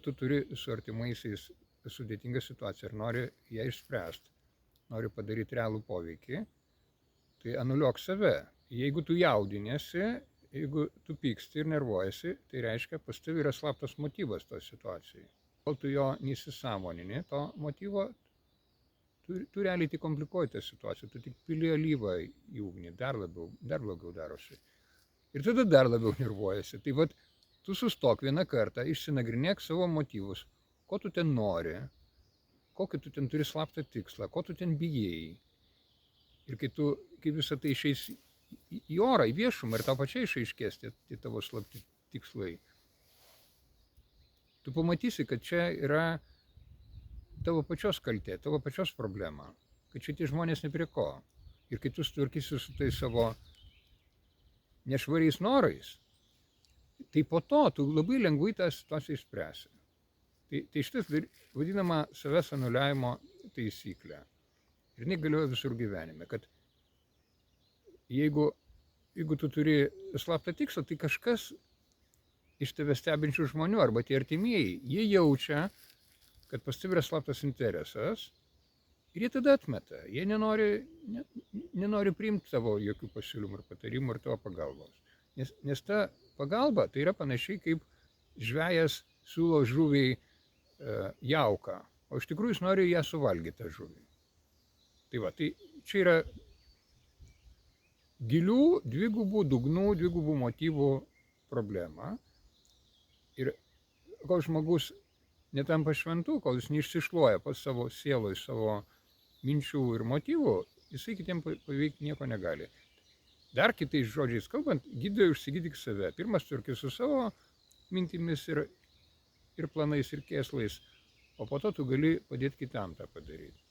tu turi su artimaisiais sudėtingą situaciją ir nori ją išspręsti, nori padaryti realų poveikį, tai anuliuok save. Jeigu tu jaudinėsi, jeigu tu pyksti ir nervuojasi, tai reiškia, pas tavai yra slaptas motyvas to situacijai. Kol tu jo neįsisąmonini, to motyvo, tu realiai tik komplikuoji tą situaciją, tu tik pili alyvą į ugnį, dar blogiau darosi. Ir tada dar labiau nervuojasi. Tai vat, tu sustok vieną kartą, išsinagrinėk savo motyvus, ko tu ten nori, kokį tu ten turi slaptą tikslą, ko tu ten bijai. Ir kai visą tai išeis į orą, į viešumą ir tau pačiai išaiškės tie tavo slapti tikslai, tu pamatysi, kad čia yra tavo pačios kaltė, tavo pačios problema, kad čia tie žmonės ne prie ko. Ir kai tu sutvarkysi su tai savo nešvariais norais, tai po to tu labai lengvai tą situaciją išspręsi. Tai šitas vadinama savęs anuliavimo taisyklė. Ir jinai galioja visur gyvenime, kad jeigu tu turi slaptą tikslą, tai kažkas iš tave stebinčių žmonių arba tie artimieji, jie jaučia, kad pas tavai yra slaptas interesas ir jie tada atmeta. Jie nenori priimti tavo jokių pasiūlymų ir patarimų ir tavo pagalbos. Nes ta pagalba tai yra panašiai kaip žvejas siūlo žuviai jauką, o iš tikrųjų jis nori ją suvalgyti tą žuvį. Tai va, tai čia yra gilių, dvigubų dugnų, dvigubų motyvų problema. Ir kol žmogus netampa šventu, kol jis neišsišluoja pas savo sieloj, savo minčių ir motyvų, jisai kitiem paveikti nieko negali. Dar kitais žodžiais kalbant, gydytojai užsigydyk save. Pirmas tvarkis su savo mintimis ir planais ir kėslais, o po to tu gali padėti kitam tą padaryti.